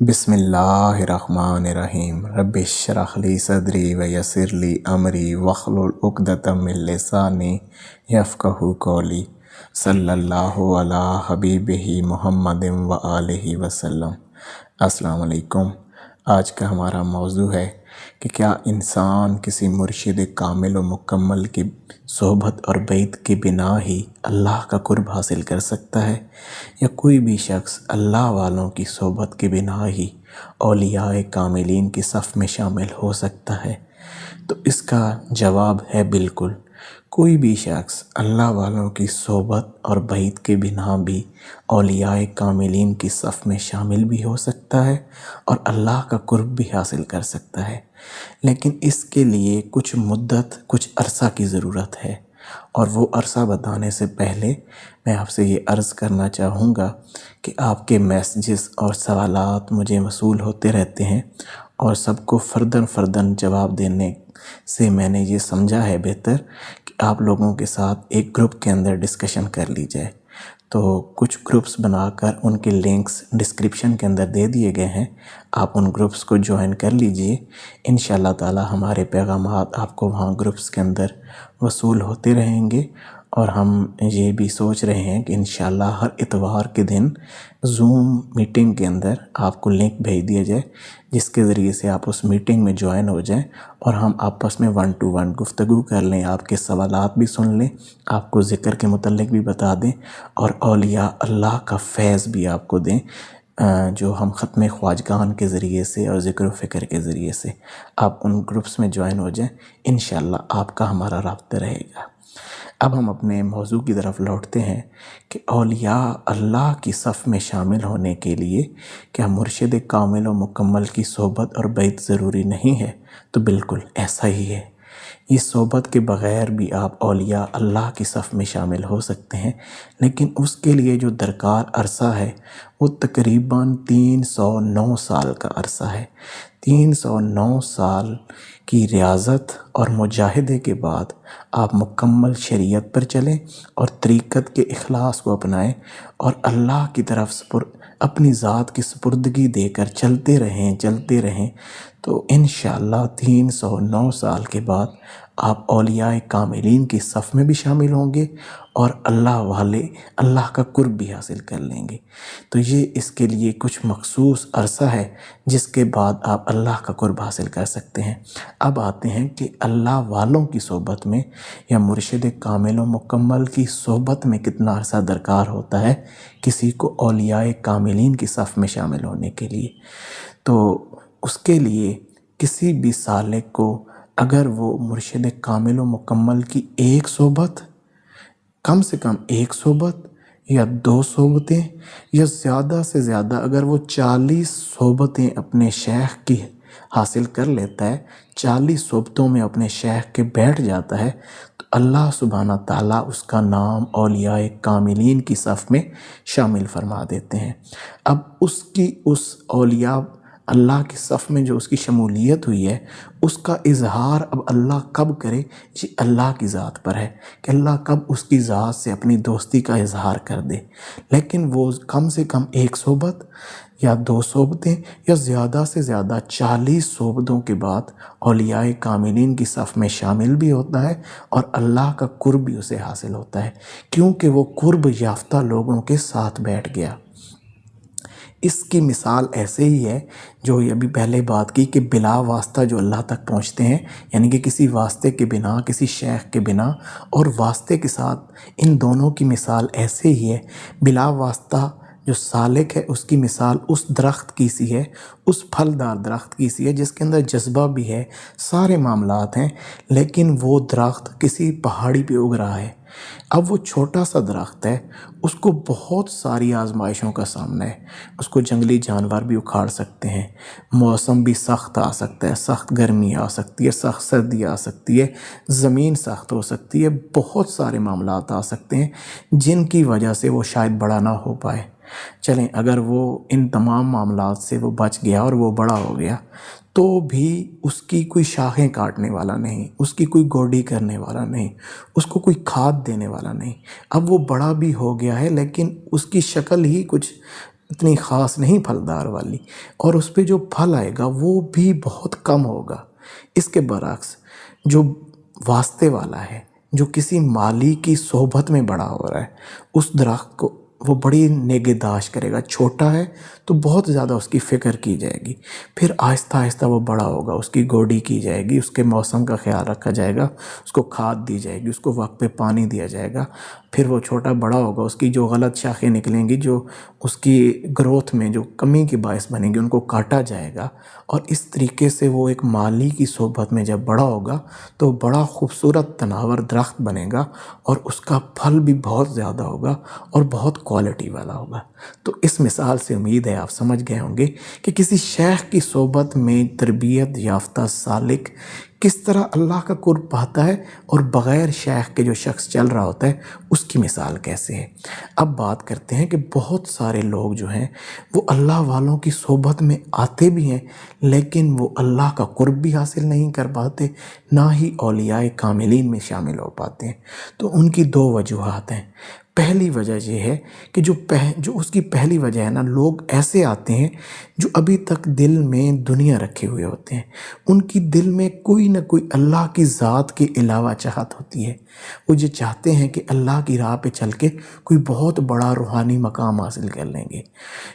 بسم اللہ الرحمن الرحیم رب اشرح لی صدری ویسر لی امری واحلل عقدۃ من لسانی یفقہوا قولی صلی اللہ علی حبیبہ محمد وآلہ وسلم۔ السلام علیکم۔ آج کا ہمارا موضوع ہے کہ کیا انسان کسی مرشد کامل و مکمل کی صحبت اور بیعت کی بنا ہی اللہ کا قرب حاصل کر سکتا ہے، یا کوئی بھی شخص اللہ والوں کی صحبت کی بنا ہی اولیاء کاملین کی صف میں شامل ہو سکتا ہے؟ تو اس کا جواب ہے بالکل۔ کوئی بھی شخص اللہ والوں کی صحبت اور بیعت کے بنا بھی اولیاء کاملین کی صف میں شامل بھی ہو سکتا ہے اور اللہ کا قرب بھی حاصل کر سکتا ہے، لیکن اس کے لیے کچھ مدت، کچھ عرصہ کی ضرورت ہے۔ اور وہ عرصہ بتانے سے پہلے میں آپ سے یہ عرض کرنا چاہوں گا کہ آپ کے میسیجز اور سوالات مجھے موصول ہوتے رہتے ہیں، اور سب کو فرداً جواب دینے سے میں نے یہ سمجھا ہے بہتر کہ آپ لوگوں کے ساتھ ایک گروپ کے اندر ڈسکشن کر لی جائے۔ تو کچھ گروپس بنا کر ان کے لنکس ڈسکرپشن کے اندر دے دیے گئے ہیں، آپ ان گروپس کو جوائن کر لیجئے۔ انشاءاللہ تعالی ہمارے پیغامات آپ کو وہاں گروپس کے اندر وصول ہوتے رہیں گے، اور ہم یہ بھی سوچ رہے ہیں کہ انشاءاللہ ہر اتوار کے دن زوم میٹنگ کے اندر آپ کو لنک بھیج دیا جائے، جس کے ذریعے سے آپ اس میٹنگ میں جوائن ہو جائیں اور ہم آپس میں 1 to 1 گفتگو کر لیں، آپ کے سوالات بھی سن لیں، آپ کو ذکر کے متعلق بھی بتا دیں، اور اولیاء اللہ کا فیض بھی آپ کو دیں، جو ہم ختم خواجگان کے ذریعے سے اور ذکر و فکر کے ذریعے سے۔ آپ ان گروپس میں جوائن ہو جائیں، انشاءاللہ آپ کا ہمارا رابطہ رہے گا۔ اب ہم اپنے موضوع کی طرف لوٹتے ہیں کہ اولیاء اللہ کی صف میں شامل ہونے کے لیے کیا مرشد کامل و مکمل کی صحبت اور بیعت ضروری نہیں ہے؟ تو بالکل ایسا ہی ہے۔ اس صحبت کے بغیر بھی آپ اولیاء اللہ کی صف میں شامل ہو سکتے ہیں، لیکن اس کے لیے جو درکار عرصہ ہے وہ تقریباً 309 سال کا عرصہ ہے۔ 309 سال کی ریاضت اور مجاہدے کے بعد آپ مکمل شریعت پر چلیں اور طریقت کے اخلاص کو اپنائیں، اور اللہ کی طرف اپنی ذات کی سپردگی دے کر چلتے رہیں تو انشاءاللہ 309 سال کے بعد آپ اولیاء کاملین کی صف میں بھی شامل ہوں گے اور اللہ کا قرب بھی حاصل کر لیں گے۔ تو یہ اس کے لیے کچھ مخصوص عرصہ ہے جس کے بعد آپ اللہ کا قرب حاصل کر سکتے ہیں۔ اب آتے ہیں کہ اللہ والوں کی صحبت میں یا مرشد کامل و مکمل کی صحبت میں کتنا عرصہ درکار ہوتا ہے کسی کو اولیاء کاملین کی صف میں شامل ہونے کے لیے۔ تو اس کے لیے کسی بھی سالک کو اگر وہ مرشد کامل و مکمل کی ایک صحبت، کم سے کم ایک صحبت یا 2 صحبتیں، یا زیادہ سے زیادہ اگر وہ 40 صحبتیں اپنے شیخ کی حاصل کر لیتا ہے، 40 صحبتوں میں اپنے شیخ کے بیٹھ جاتا ہے، تو اللہ سبحانہ تعالیٰ اس کا نام اولیاء کاملین کی صف میں شامل فرما دیتے ہیں۔ اب اس اولیاء اللہ کی صف میں جو اس کی شمولیت ہوئی ہے، اس کا اظہار اب اللہ کب کرے، یہ اللہ کی ذات پر ہے کہ اللہ کب اس کی ذات سے اپنی دوستی کا اظہار کر دے، لیکن وہ کم سے کم ایک صحبت یا 2 صحبتیں یا زیادہ سے زیادہ 40 صحبتوں کے بعد اولیاء کاملین کی صف میں شامل بھی ہوتا ہے، اور اللہ کا قرب بھی اسے حاصل ہوتا ہے، کیونکہ وہ قرب یافتہ لوگوں کے ساتھ بیٹھ گیا۔ اس کی مثال ایسے ہی ہے جو ابھی پہلے بات کی کہ بلا واسطہ جو اللہ تک پہنچتے ہیں، یعنی کہ کسی واسطے کے بنا، کسی شیخ کے بنا اور واسطے کے ساتھ، ان دونوں کی مثال ایسے ہی ہے۔ بلا واسطہ جو سالک ہے اس کی مثال اس درخت کی سی ہے، اس پھلدار درخت کی سی ہے جس کے اندر جذبہ بھی ہے، سارے معاملات ہیں، لیکن وہ درخت کسی پہاڑی پہ اگ رہا ہے۔ اب وہ چھوٹا سا درخت ہے، اس کو بہت ساری آزمائشوں کا سامنا ہے، اس کو جنگلی جانور بھی اکھاڑ سکتے ہیں، موسم بھی سخت آ سکتا ہے، سخت گرمی آ سکتی ہے، سخت سردی آ سکتی ہے، زمین سخت ہو سکتی ہے، بہت سارے معاملات آ سکتے ہیں جن کی وجہ سے وہ شاید بڑا نہ ہو پائے۔ چلیں اگر وہ ان تمام معاملات سے وہ بچ گیا اور وہ بڑا ہو گیا، تو بھی اس کی کوئی شاخیں کاٹنے والا نہیں، اس کی کوئی گوڈی کرنے والا نہیں، اس کو کوئی کھاد دینے والا نہیں۔ اب وہ بڑا بھی ہو گیا ہے لیکن اس کی شکل ہی کچھ اتنی خاص نہیں پھلدار والی، اور اس پہ جو پھل آئے گا وہ بھی بہت کم ہوگا۔ اس کے برعکس جو واسطے والا ہے، جو کسی مالی کی صحبت میں بڑا ہو رہا ہے، اس درخت کو وہ بڑی نگہداشت کرے گا۔ چھوٹا ہے تو بہت زیادہ اس کی فکر کی جائے گی، پھر آہستہ آہستہ وہ بڑا ہوگا، اس کی گوڈی کی جائے گی، اس کے موسم کا خیال رکھا جائے گا، اس کو کھاد دی جائے گی، اس کو وقت پہ پانی دیا جائے گا، پھر وہ چھوٹا بڑا ہوگا، اس کی جو غلط شاخیں نکلیں گی، جو اس کی گروتھ میں جو کمی کی باعث بنیں گی، ان کو کاٹا جائے گا، اور اس طریقے سے وہ ایک مالی کی صحبت میں جب بڑا ہوگا تو بڑا خوبصورت تناور درخت بنے گا، اور اس کا پھل بھی بہت زیادہ ہوگا اور بہت کوالٹی والا ہوگا۔ تو اس مثال سے امید ہے آپ سمجھ گئے ہوں گے کہ کسی شیخ کی صحبت میں تربیت یافتہ سالک کس طرح اللہ کا قرب پاتا ہے، اور بغیر شیخ کے جو شخص چل رہا ہوتا ہے اس کی مثال کیسے ہے۔ اب بات کرتے ہیں کہ بہت سارے لوگ جو ہیں وہ اللہ والوں کی صحبت میں آتے بھی ہیں، لیکن وہ اللہ کا قرب بھی حاصل نہیں کر پاتے، نہ ہی اولیاء کاملین میں شامل ہو پاتے ہیں۔ تو ان کی دو وجوہات ہیں۔ پہلی وجہ یہ ہے کہ جو اس کی پہلی وجہ ہے نا، لوگ ایسے آتے ہیں جو ابھی تک دل میں دنیا رکھے ہوئے ہوتے ہیں، ان کی دل میں کوئی نہ کوئی اللہ کی ذات کے علاوہ چاہت ہوتی ہے۔ وہ یہ چاہتے ہیں کہ اللہ کی راہ پہ چل کے کوئی بہت بڑا روحانی مقام حاصل کر لیں گے،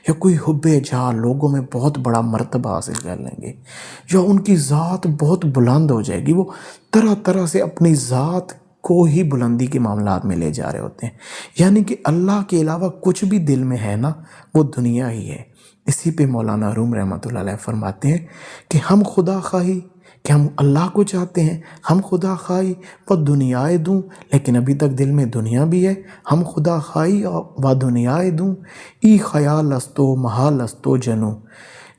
یا کوئی حب جاہ لوگوں میں بہت بڑا مرتبہ حاصل کر لیں گے، یا ان کی ذات بہت بلند ہو جائے گی۔ وہ طرح طرح سے اپنی ذات کو ہی بلندی کے معاملات میں لے جا رہے ہوتے ہیں، یعنی کہ اللہ کے علاوہ کچھ بھی دل میں ہے نا، وہ دنیا ہی ہے۔ اسی پہ مولانا روم رحمۃ اللہ علیہ فرماتے ہیں کہ ہم خدا خواہی، کہ ہم اللہ کو چاہتے ہیں، ہم خدا خواہی و دنیائے دوں، لیکن ابھی تک دل میں دنیا بھی ہے۔ ہم خدا خواہی و دنیائے دوں، ای خیال استو محال استو جنوں،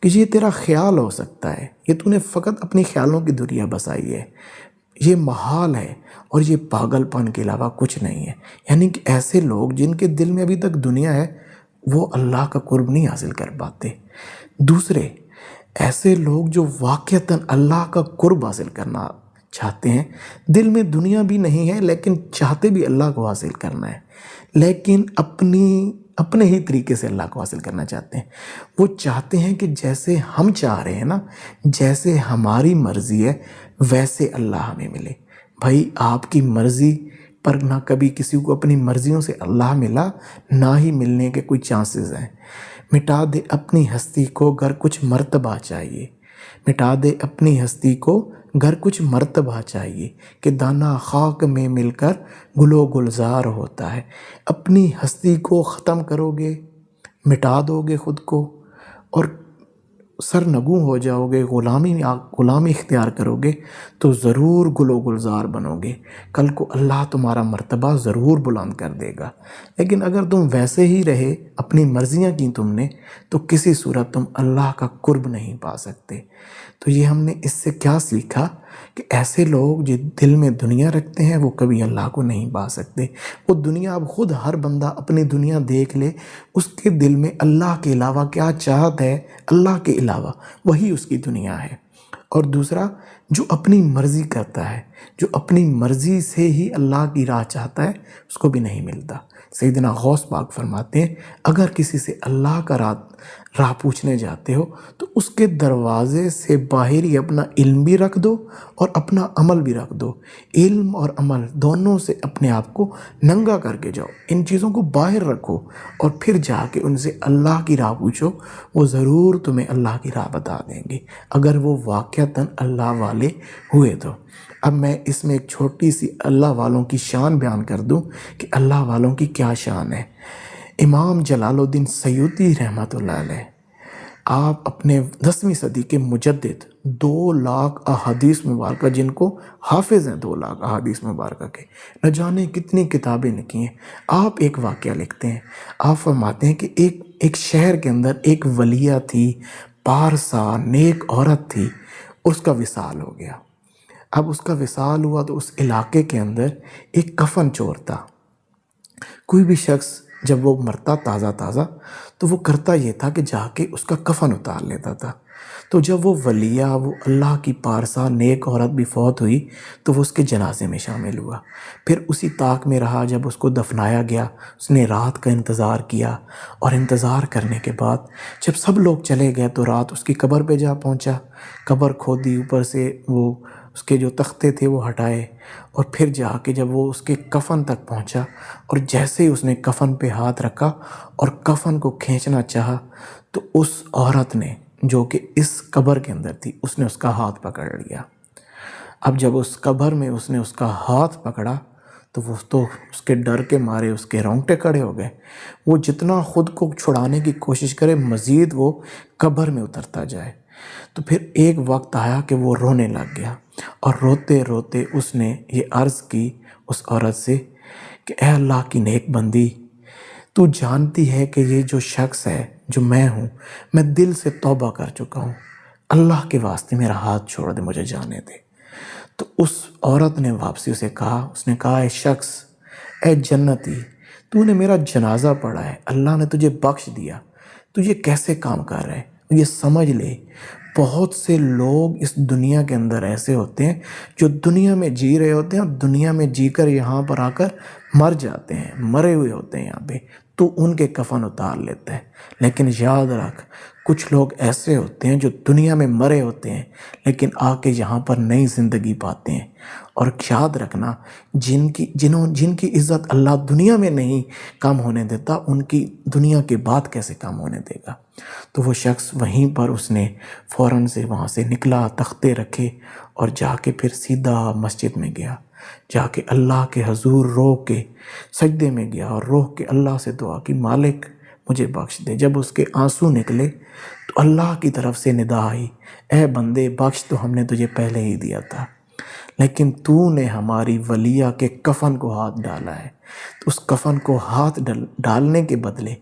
کہ یہ تیرا خیال ہو سکتا ہے، یہ تو نے فقط اپنی خیالوں کی دنیا بسائی ہے، یہ محال ہے، اور یہ پاگل پن کے علاوہ کچھ نہیں ہے۔ یعنی کہ ایسے لوگ جن کے دل میں ابھی تک دنیا ہے وہ اللہ کا قرب نہیں حاصل کر پاتے۔ دوسرے ایسے لوگ جو واقعتاً اللہ کا قرب حاصل کرنا چاہتے ہیں، دل میں دنیا بھی نہیں ہے لیکن چاہتے بھی اللہ کو حاصل کرنا ہے، لیکن اپنے ہی طریقے سے اللہ کو حاصل کرنا چاہتے ہیں۔ وہ چاہتے ہیں کہ جیسے ہم چاہ رہے ہیں نا، جیسے ہماری مرضی ہے ویسے اللہ ہمیں ملے۔ بھائی آپ کی مرضی پر نہ کبھی کسی کو اپنی مرضیوں سے اللہ ملا، نہ ہی ملنے کے کوئی چانسز ہیں۔ مٹا دے اپنی ہستی کو گر کچھ مرتبہ چاہیے، مٹا دے اپنی ہستی کو گر کچھ مرتبہ چاہیے، کہ دانہ خاک میں مل کر گل و گلزار ہوتا ہے۔ اپنی ہستی کو ختم کرو گے، مٹا دو گے خود کو، اور سرنگوں ہو جاؤ گے، غلامی اختیار کرو گے، تو ضرور گل و گلزار بنو گے۔ کل کو اللہ تمہارا مرتبہ ضرور بلند کر دے گا۔ لیکن اگر تم ویسے ہی رہے، اپنی مرضیاں کی تم نے، تو کسی صورت تم اللہ کا قرب نہیں پا سکتے۔ تو یہ ہم نے اس سے کیا سیکھا کہ ایسے لوگ جو دل میں دنیا رکھتے ہیں وہ کبھی اللہ کو نہیں پا سکتے۔ وہ دنیا، اب خود ہر بندہ اپنی دنیا دیکھ لے، اس کے دل میں اللہ کے علاوہ کیا چاہت ہے، اللہ کے علاوہ وہی اس کی دنیا ہے۔ اور دوسرا، جو اپنی مرضی کرتا ہے، جو اپنی مرضی سے ہی اللہ کی راہ چاہتا ہے، اس کو بھی نہیں ملتا۔ سیدنا غوث پاک فرماتے ہیں اگر کسی سے اللہ کا راہ پوچھنے جاتے ہو تو اس کے دروازے سے باہر ہی اپنا علم بھی رکھ دو اور اپنا عمل بھی رکھ دو۔ علم اور عمل دونوں سے اپنے آپ کو ننگا کر کے جاؤ، ان چیزوں کو باہر رکھو، اور پھر جا کے ان سے اللہ کی راہ پوچھو، وہ ضرور تمہیں اللہ کی راہ بتا دیں گے، اگر وہ واقعتاً اللہ والے ہوئے تو۔ اب میں اس میں ایک چھوٹی سی اللہ والوں کی شان بیان کر دوں کہ اللہ والوں کی کیا شان ہے۔ امام جلال الدین سیوطی رحمۃ اللہ علیہ، آپ اپنے 10ویں صدی کے مجدد، 2,00,000 احادیث مبارکہ، جن کو حافظ ہیں 2,00,000 احادیث مبارکہ کے، نہ جانے کتنی کتابیں لکھی ہیں، آپ ایک واقعہ لکھتے ہیں۔ آپ فرماتے ہیں کہ ایک شہر کے اندر ایک ولیہ تھی، پارسا نیک عورت تھی، اس کا وصال ہو گیا۔ اب اس کا وصال ہوا تو اس علاقے کے اندر ایک کفن چور تھا۔ کوئی بھی شخص جب وہ مرتا تازہ تو وہ کرتا یہ تھا کہ جا کے اس کا کفن اتار لیتا تھا۔ تو جب وہ ولیہ، وہ اللہ کی پارسا نیک عورت بھی فوت ہوئی تو وہ اس کے جنازے میں شامل ہوا۔ پھر اسی طاق میں رہا، جب اس کو دفنایا گیا اس نے رات کا انتظار کیا، اور انتظار کرنے کے بعد جب سب لوگ چلے گئے تو رات اس کی قبر پہ جا پہنچا، قبر کھودی، اوپر سے وہ اس کے جو تختے تھے وہ ہٹائے، اور پھر جا کے جب وہ اس کے کفن تک پہنچا، اور جیسے ہی اس نے کفن پہ ہاتھ رکھا اور کفن کو کھینچنا چاہا تو اس عورت نے جو کہ اس قبر کے اندر تھی اس نے اس کا ہاتھ پکڑ لیا۔ اب جب اس قبر میں اس نے اس کا ہاتھ پکڑا تو وہ تو اس کے ڈر کے مارے اس کے رونگٹے کھڑے ہو گئے۔ وہ جتنا خود کو چھڑانے کی کوشش کرے مزید وہ قبر میں اترتا جائے۔ تو پھر ایک وقت آیا کہ وہ رونے لگ گیا، اور روتے روتے اس نے یہ عرض کی اس عورت سے کہ اے اللہ کی نیک بندی، تو جانتی ہے کہ یہ جو شخص ہے جو میں ہوں، میں دل سے توبہ کر چکا ہوں، اللہ کے واسطے میرا ہاتھ چھوڑ دے، مجھے جانے دے۔ تو اس عورت نے واپسی اسے کہا، اس نے کہا اے شخص، اے جنتی، تو نے میرا جنازہ پڑھا ہے، اللہ نے تجھے بخش دیا، تو یہ کیسے کام کر رہا ہے؟ یہ سمجھ لے بہت سے لوگ اس دنیا کے اندر ایسے ہوتے ہیں جو دنیا میں جی رہے ہوتے ہیں اور دنیا میں جی کر یہاں پر آ کر مر جاتے ہیں، مرے ہوئے ہوتے ہیں یہاں پہ، تو ان کے کفن اتار لیتا ہے۔ لیکن یاد رکھ، کچھ لوگ ایسے ہوتے ہیں جو دنیا میں مرے ہوتے ہیں لیکن آ کے یہاں پر نئی زندگی پاتے ہیں، اور یاد رکھنا جن کی عزت اللہ دنیا میں نہیں کم ہونے دیتا، ان کی دنیا کے بعد کیسے کم ہونے دے گا۔ تو وہ شخص وہیں پر اس نے فوراً سے وہاں سے نکلا، تختے رکھے اور جا کے پھر سیدھا مسجد میں گیا، جا کے اللہ کے حضور رو کے سجدے میں گیا اور رو کے اللہ سے دعا کی، مالک مجھے بخش دے۔ جب اس کے آنسو نکلے تو اللہ کی طرف سے ندا آئی، اے بندے بخش تو ہم نے تجھے پہلے ہی دیا تھا، لیکن تو نے ہماری ولیہ کے کفن کو ہاتھ ڈالا ہے، تو اس کفن کو ہاتھ ڈالنے کے بدلے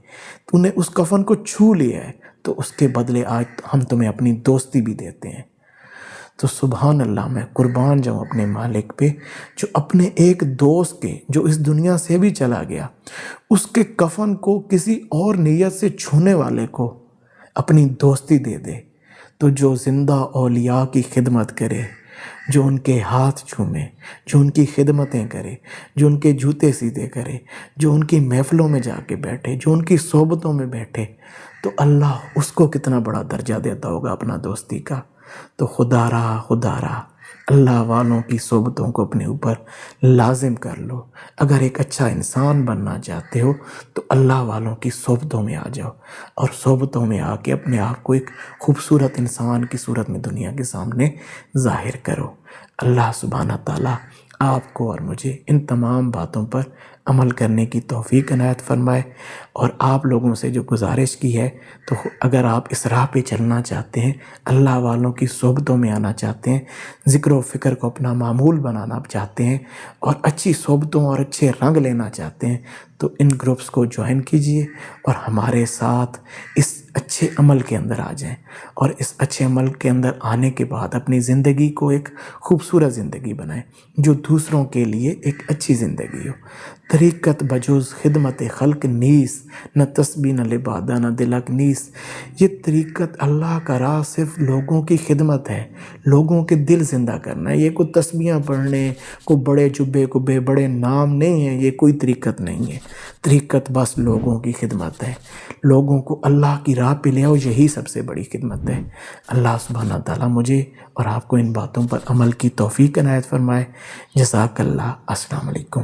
تو نے اس کفن کو چھو لیا ہے، تو اس کے بدلے آج ہم تمہیں اپنی دوستی بھی دیتے ہیں۔ تو سبحان اللہ، میں قربان جاؤں اپنے مالک پہ جو اپنے ایک دوست کے جو اس دنیا سے بھی چلا گیا، اس کے کفن کو کسی اور نیت سے چھونے والے کو اپنی دوستی دے دے۔ تو جو زندہ اولیاء کی خدمت کرے، جو ان کے ہاتھ چھومے، جو ان کی خدمتیں کرے، جو ان کے جوتے سیدھے کرے، جو ان کی محفلوں میں جا کے بیٹھے، جو ان کی صحبتوں میں بیٹھے، تو اللہ اس کو کتنا بڑا درجہ دیتا ہوگا اپنا دوستی کا۔ تو خدا را اللہ والوں کی صحبتوں کو اپنے اوپر لازم کر لو۔ اگر ایک اچھا انسان بننا چاہتے ہو تو اللہ والوں کی صحبتوں میں آ جاؤ، اور صحبتوں میں آ کے اپنے آپ کو ایک خوبصورت انسان کی صورت میں دنیا کے سامنے ظاہر کرو۔ اللہ سبحانہ تعالیٰ آپ کو اور مجھے ان تمام باتوں پر عمل کرنے کی توفیق عنایت فرمائے۔ اور آپ لوگوں سے جو گزارش کی ہے، تو اگر آپ اس راہ پہ چلنا چاہتے ہیں، اللہ والوں کی صحبتوں میں آنا چاہتے ہیں، ذکر و فکر کو اپنا معمول بنانا چاہتے ہیں، اور اچھی صحبتوں اور اچھے رنگ لینا چاہتے ہیں، تو ان گروپس کو جوائن کیجئے اور ہمارے ساتھ اس اچھے عمل کے اندر آ جائیں، اور اس اچھے عمل کے اندر آنے کے بعد اپنی زندگی کو ایک خوبصورت زندگی بنائیں جو دوسروں کے لیے ایک اچھی زندگی ہو۔ طریقت بجوز خدمت خلق نیس، نہ تسبیح نہ لبادہ نہ دلک نیس۔ یہ طریقت اللہ کا راہ صرف لوگوں کی خدمت ہے، لوگوں کے دل زندہ کرنا ہے۔ یہ کوئی تسبیحاں پڑھنے، کوئی بڑے جبے کو بڑے نام نہیں ہیں، یہ کوئی طریقت نہیں ہے۔ طریقت بس لوگوں کی خدمت ہے، لوگوں کو اللہ کی راہ پہ لے آؤ، یہی سب سے بڑی خدمت ہے۔ اللہ سبحانہ تعالیٰ مجھے اور آپ کو ان باتوں پر عمل کی توفیق عنایت فرمائے۔ جزاک اللہ۔ السلام علیکم۔